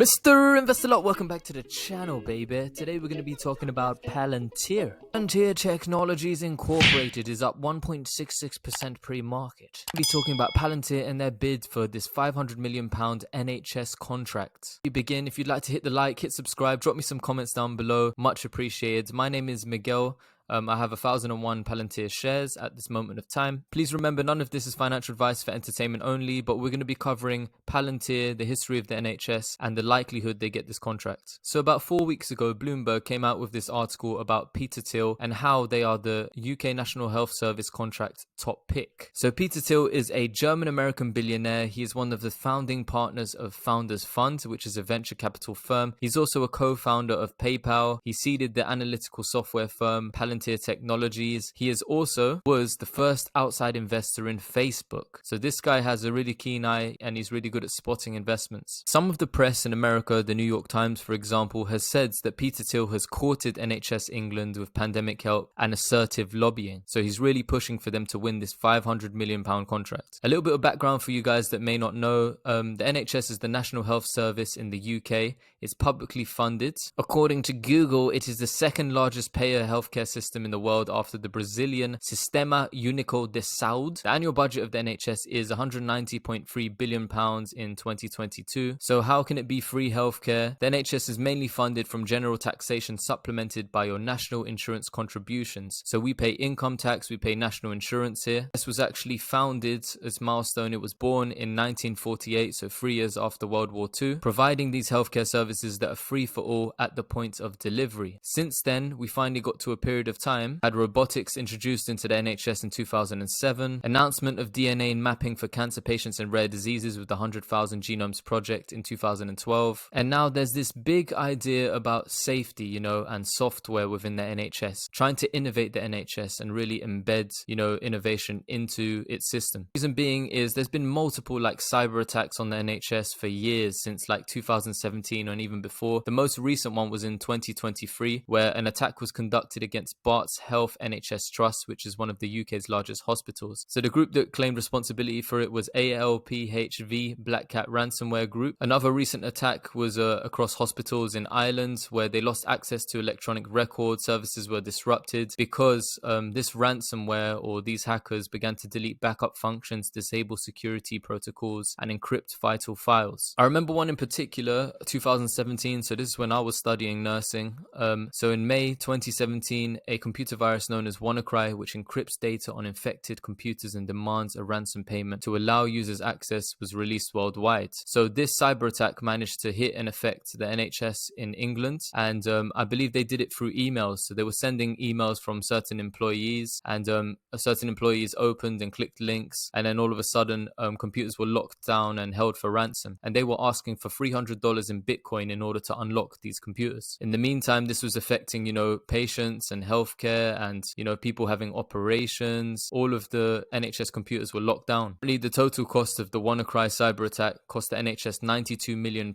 Mr. Investor Lot, welcome back to the channel, baby. Today we're going to be talking about Palantir. Palantir Technologies Incorporated is up 1.66% pre-market. We'll be talking about Palantir and their bid for this £500 million NHS contract. We begin. If you'd like to hit the like, hit subscribe, drop me some comments down below. Much appreciated. My name is Miguel. I have 1,001 Palantir shares at this moment of time. Please remember, none of this is financial advice for entertainment only, but we're going to be covering Palantir, the history of the NHS, and the likelihood they get this contract. So about 4 weeks ago, Bloomberg came out with this article about Peter Thiel and how they are the UK National Health Service contract top pick. So Peter Thiel is a German-American billionaire. He is one of the founding partners of Founders Fund, which is a venture capital firm. He's also a co-founder of PayPal. He seeded the analytical software firm Palantir Technologies. He was the first outside investor in Facebook. So this guy has a really keen eye and he's really good at spotting investments. Some of the press in America, the New York Times for example, has said that Peter Thiel has courted NHS England with pandemic help and assertive lobbying. So he's really pushing for them to win this £500 million contract. A little bit of background for you guys that may not know. The NHS is the National Health Service in the UK. It's publicly funded. According to Google, it is the second largest payer healthcare system in the world after the Brazilian Sistema Único de Saúde. The annual budget of the NHS is £190.3 billion in 2022. So how can it be free healthcare? The NHS is mainly funded from general taxation supplemented by your national insurance contributions. So we pay income tax, we pay national insurance here. This was actually founded as milestone. It was born in 1948, so 3 years after World War II, providing these healthcare services that are free for all at the point of delivery. Since then, we finally got to a period of time, had robotics introduced into the NHS in 2007, announcement of DNA mapping for cancer patients and rare diseases with the 100,000 Genomes Project in 2012, and now there's this big idea about safety, and software within the NHS, trying to innovate the NHS and really embed, innovation into its system. The reason being is there's been multiple cyber attacks on the NHS for years, since 2017 and even before. The most recent one was in 2023, where an attack was conducted against Barts Health NHS Trust, which is one of the UK's largest hospitals. So the group that claimed responsibility for it was ALPHV Black Cat Ransomware Group. Another recent attack was across hospitals in Ireland, where they lost access to electronic records, services were disrupted because this ransomware or these hackers began to delete backup functions, disable security protocols, and encrypt vital files. I remember one in particular, 2017, so this is when I was studying nursing. So in May 2017, a computer virus known as WannaCry, which encrypts data on infected computers and demands a ransom payment to allow users access, was released worldwide. So this cyber attack managed to hit and affect the NHS in England, and I believe they did it through emails. So they were sending emails from certain employees, and certain employees opened and clicked links, and then all of a sudden computers were locked down and held for ransom, and they were asking for $300 in Bitcoin in order to unlock these computers. In the meantime, this was affecting patients and healthcare and people having operations. All of the NHS computers were locked down. The total cost of the WannaCry cyber attack cost the NHS £92 million.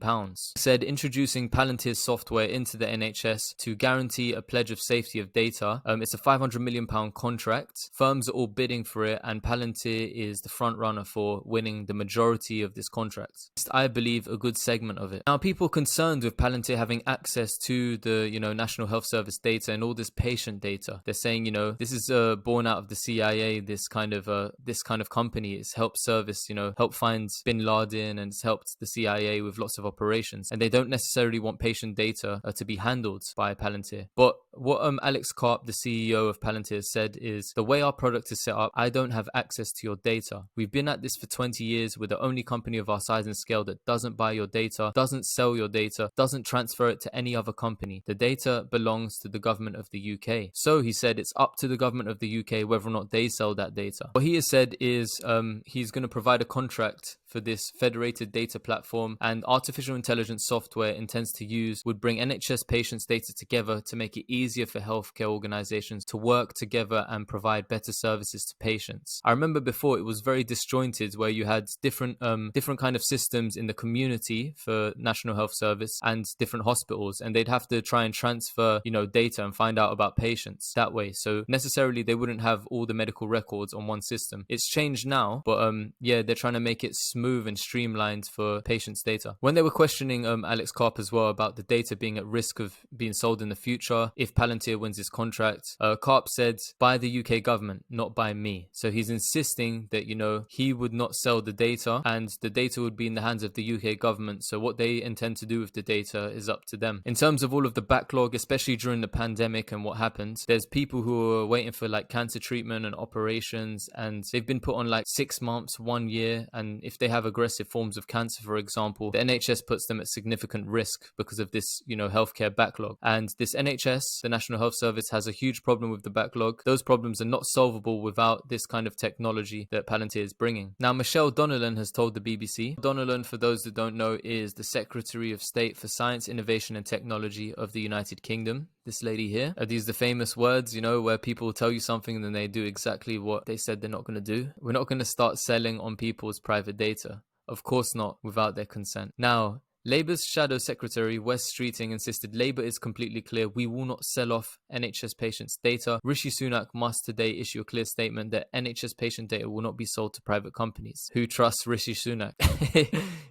Said introducing Palantir's software into the NHS to guarantee a pledge of safety of data. It's a £500 million contract. Firms are all bidding for it, and Palantir is the front runner for winning the majority of this contract. I believe a good segment of it. Now, people concerned with Palantir having access to the National Health Service data and all this patient data. They're saying, this is born out of the CIA. This kind of company. It's helped service, help find Bin Laden, and it's helped the CIA with lots of operations. And they don't necessarily want patient data to be handled by Palantir. But what Alex Karp, the CEO of Palantir, said is, the way our product is set up, I don't have access to your data. We've been at this for 20 years. We're the only company of our size and scale that doesn't buy your data, doesn't sell your data, doesn't transfer it to any other company. The data belongs to the government of the UK. So he said it's up to the government of the UK whether or not they sell that data. What he has said is he's going to provide a contract for this federated data platform, and artificial intelligence software intends to use would bring NHS patients' data together to make it easier for healthcare organizations to work together and provide better services to patients. I remember before it was very disjointed, where you had different kind of systems in the community for National Health Service and different hospitals, and they'd have to try and transfer data and find out about patients that way. So necessarily they wouldn't have all the medical records on one system. It's changed now, but yeah, they're trying to make it smooth smooth and streamlined for patients' data. When they were questioning Alex Karp as well about the data being at risk of being sold in the future if Palantir wins this contract, Karp said, by the UK government, not by me. So he's insisting that, you know, he would not sell the data and the data would be in the hands of the UK government. So what they intend to do with the data is up to them. In terms of all of the backlog, especially during the pandemic and what happened, there's people who are waiting for like cancer treatment and operations, and they've been put on like 6 months, 1 year. And if they have aggressive forms of cancer, for example, the NHS puts them at significant risk because of this, you know, healthcare backlog. And this NHS, the National Health Service, has a huge problem with the backlog. Those problems are not solvable without this kind of technology that Palantir is bringing. Now, Michelle Donnellan has told the BBC. Donnellan, for those that don't know, is the Secretary of State for Science, Innovation and Technology of the United Kingdom. This lady here. Are these the famous words, you know, where people tell you something and then they do exactly what they said they're not going to do? We're not going to start selling on people's private data. Of course not, without their consent. Now, Labour's Shadow Secretary Wes Streeting insisted Labour is completely clear. We will not sell off NHS patients' data. Rishi Sunak must today issue a clear statement that NHS patient data will not be sold to private companies. Who trusts Rishi Sunak?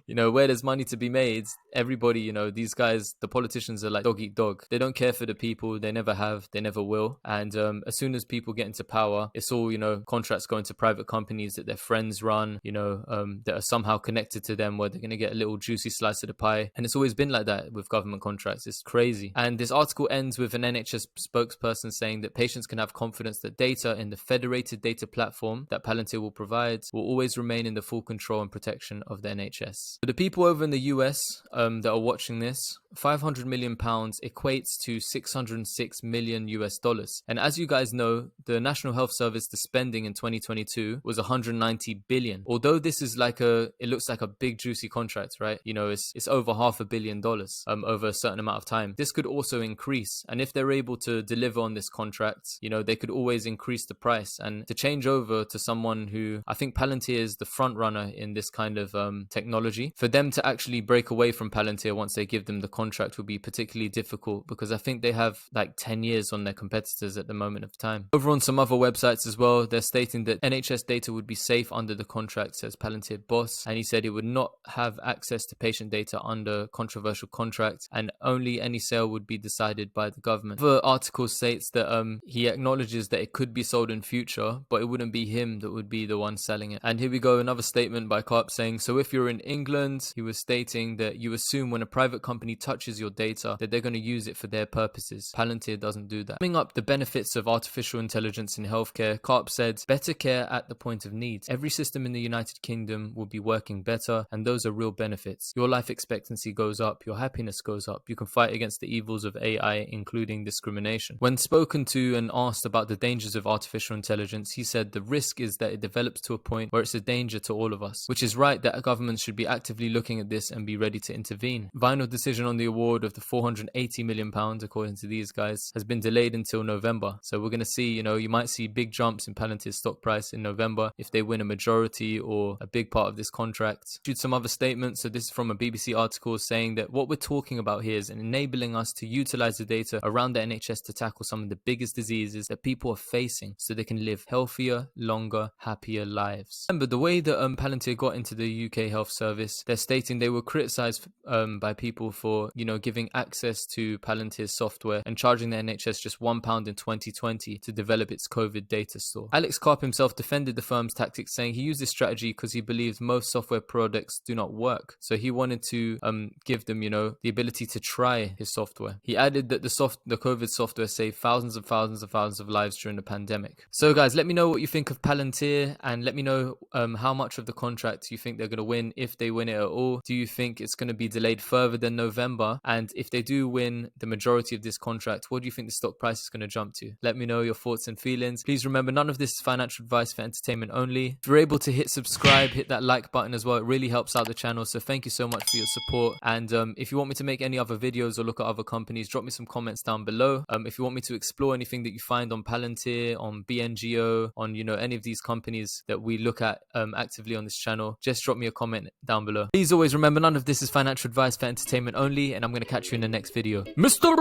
You know, where there's money to be made, everybody, you know, these guys, the politicians are like dog eat dog. They don't care for the people. They never have. They never will. And as soon as people get into power, it's all, you know, contracts going to private companies that their friends run, you know, that are somehow connected to them, where they're going to get a little juicy slice of the pie. And it's always been like that with government contracts. It's crazy. And this article ends with an NHS spokesperson saying that patients can have confidence that data in the federated data platform that Palantir will provide will always remain in the full control and protection of the NHS. For the people over in the US that are watching this, £500 million equates to $606 million US. And as you guys know, the National Health Service, the spending in 2022 was 190 billion. Although this is like it looks like a big juicy contract, right? You know, it's over $500 million over a certain amount of time. This could also increase. And if they're able to deliver on this contract, you know, they could always increase the price. And to change over to someone who, I think Palantir is the front runner in this kind of technology, for them to actually break away from Palantir once they give them the contract will be particularly difficult, because I think they have like 10 years on their competitors at the moment of time. Over on some other websites as well, they're stating that NHS data would be safe under the contract, says Palantir boss. And he said it would not have access to patient data under controversial contract, and only any sale would be decided by the government. The article states that he acknowledges that it could be sold in future, but it wouldn't be him that would be the one selling it. And here we go, another statement by Karp saying, so if you're in England, he was stating that you assume when a private company touches your data that they're going to use it for their purposes. Palantir doesn't do that. Summing up the benefits of artificial intelligence in healthcare, Karp said, better care at the point of need. Every system in the United Kingdom will be working better, and those are real benefits. Your life expectancy goes up, your happiness goes up. You can fight against the evils of AI, including discrimination. When spoken to and asked about the dangers of artificial intelligence, he said the risk is that it develops to a point where it's a danger to all of us, which is right that governments should be actively looking at this and be ready to intervene. Final decision on the award of the £480 million, according to these guys, has been delayed until November. So we're going to see, you know, you might see big jumps in Palantir's stock price in November if they win a majority or a big part of this contract. Issued some other statements. So this is from a BBC article saying that what we're talking about here is enabling us to utilize the data around the NHS to tackle some of the biggest diseases that people are facing so they can live healthier, longer, happier lives. Remember, the way that Palantir got into the UK Health Service, they're stating they were criticized by people for, you know, giving access to Palantir's software and charging the NHS just £1 in 2020 to develop its COVID data store. Alex Karp himself defended the firm's tactics, saying he used this strategy because he believes most software products do not work. So he wanted to give them, you know, the ability to try his software. He added that the COVID software saved thousands and thousands and thousands of lives during the pandemic. So guys, let me know what you think of Palantir, and let me know how much of the contract you think they're going to win, if they win it at all. Do you think it's going to be delayed further than November? And if they do win the majority of this contract, what do you think the stock price is going to jump to? Let me know your thoughts and feelings. Please remember, none of this is financial advice, for entertainment only. If you're able to hit subscribe, hit that like button as well. It really helps out the channel. So thank you so much for your support. And if you want me to make any other videos or look at other companies, drop me some comments down below. If you want me to explore anything that you find on Palantir, on BNGO, on, you know, any of these companies that we look at actively on this channel, just drop me a comment down below. Please always remember, none of this is financial advice, for entertainment only, and I'm going to catch you in the next video. Mr.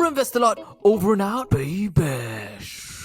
Investor Lot, over and out, baby.